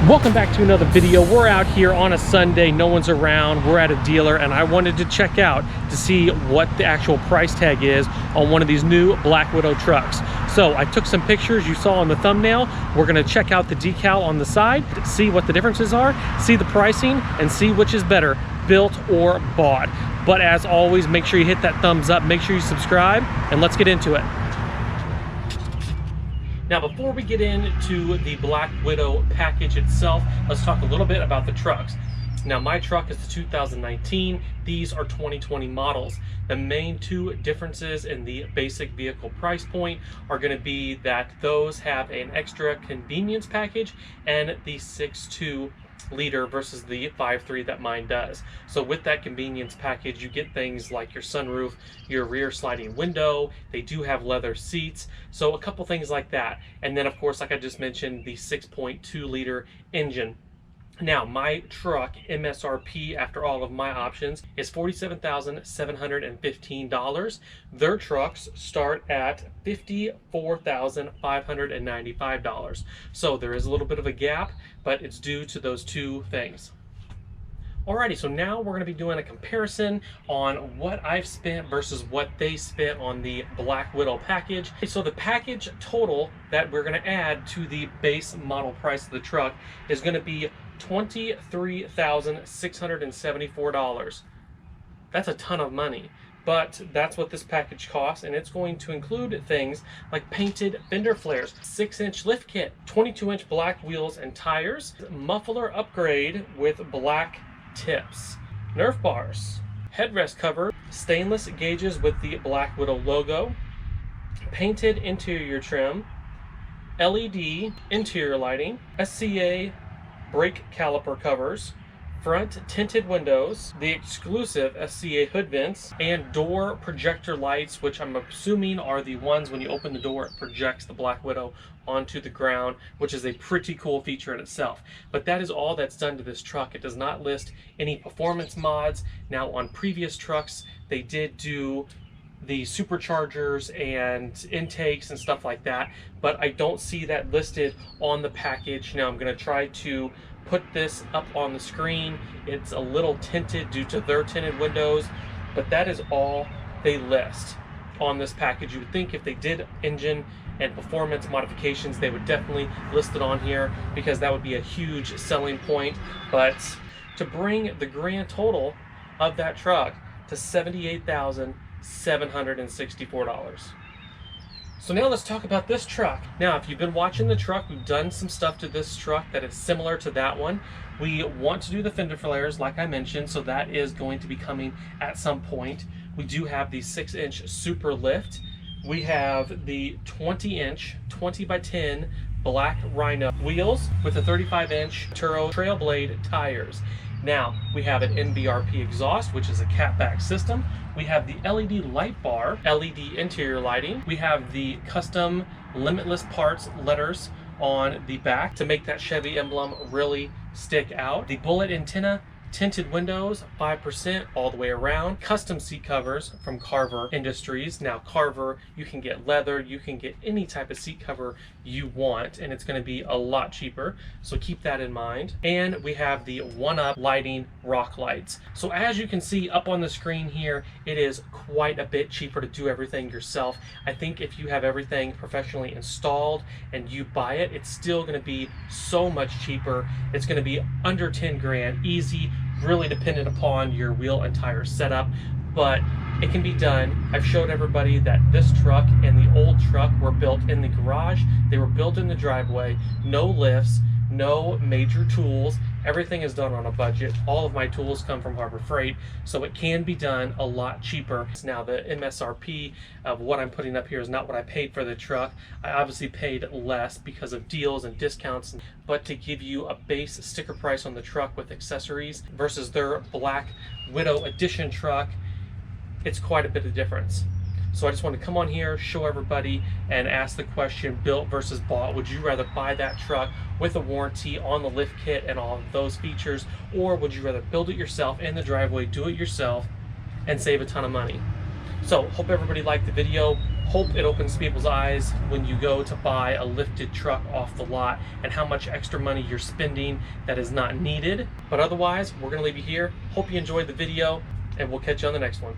Welcome back to another video. We're out here on a Sunday, no one's around, we're at a dealer, and I wanted to check out to see what the actual price tag is on one of these new Black Widow trucks. So I took some pictures you saw on the thumbnail. We're gonna check out the decal on the side, see what the differences are, see the pricing, and see which is better, built or bought. But as always, make sure you hit that thumbs up, make sure you subscribe, and let's get into it. Now, before we get into the Black Widow package itself, let's talk a little bit about the trucks. Now, my truck is the 2019. These are 2020 models. The main two differences in the basic vehicle price point are going to be that those have an extra convenience package and the 6.2 liter versus the 5.3 that mine does. So with that convenience package, you get things like your sunroof, your rear sliding window, they do have leather seats, so a couple things like that. And then of course, like I just mentioned, the 6.2 liter engine. Now, my truck MSRP after all of my options is $47,715. Their trucks start at $54,595. So there is a little bit of a gap, but it's due to those two things. Alrighty, so now we're going to be doing a comparison on what I've spent versus what they spent on the Black Widow package. So the package total that we're going to add to the base model price of the truck is going to be $23,674. That's a ton of money, but that's what this package costs, and it's going to include things like painted fender flares, 6-inch lift kit, 22-inch black wheels and tires, muffler upgrade with black tips, Nerf bars, headrest cover, stainless gauges with the Black Widow logo, painted interior trim, LED interior lighting, SCA brake caliper covers, front tinted windows, the exclusive SCA hood vents, and door projector lights, which I'm assuming are the ones when you open the door, it projects the Black Widow onto the ground, which is a pretty cool feature in itself. But that is all that's done to this truck. It does not list any performance mods. Now, on previous trucks, they did do the superchargers and intakes and stuff like that, but I don't see that listed on the package. Now I'm going to try to put this up on the screen. It's a little tinted due to their tinted windows, but that is all they list on this package. You would think if they did engine and performance modifications, they would definitely list it on here because that would be a huge selling point. But to bring the grand total of that truck to $78,764. So now let's talk about this truck. Now, if you've been watching the truck, we've done some stuff to this truck that is similar to that one. We want to do the fender flares, like I mentioned, so that is going to be coming at some point. We do have the 6-inch super lift. We have the 20-inch, 20 by 10 black Rhino wheels with the 35-inch Turo Trail Blade tires. Now, we have an Msrp exhaust, which is a catback system. We have the LED light bar, LED interior lighting. We have the custom Limitless Parts letters on the back to make that Chevy emblem really stick out. The bullet antenna, tinted windows, 5% all the way around. Custom seat covers from Carver Industries. Now, Carver, you can get leather, you can get any type of seat cover you want, and it's going to be a lot cheaper, so keep that in mind. And we have the 1-Up lighting rock lights. So as you can see up on the screen here, it is quite a bit cheaper to do everything yourself. I think if you have everything professionally installed and you buy it, it's still going to be so much cheaper. It's going to be under 10 grand, easy, really dependent upon your wheel and tire setup, but it can be done. I've showed everybody that this truck and the old truck were built in the garage. They were built in the driveway, no lifts, no major tools. Everything is done on a budget. All of my tools come from Harbor Freight, so it can be done a lot cheaper. Now, the MSRP of what I'm putting up here is not what I paid for the truck. I obviously paid less because of deals and discounts, but to give you a base sticker price on the truck with accessories versus their Black Widow edition truck, it's quite a bit of difference. So I just want to come on here, show everybody, and ask the question, built versus bought. Would you rather buy that truck with a warranty on the lift kit and all of those features, or would you rather build it yourself in the driveway, do it yourself, and save a ton of money? So hope everybody liked the video. Hope it opens people's eyes when you go to buy a lifted truck off the lot and how much extra money you're spending that is not needed. But otherwise, we're gonna leave you here. Hope you enjoyed the video, and we'll catch you on the next one.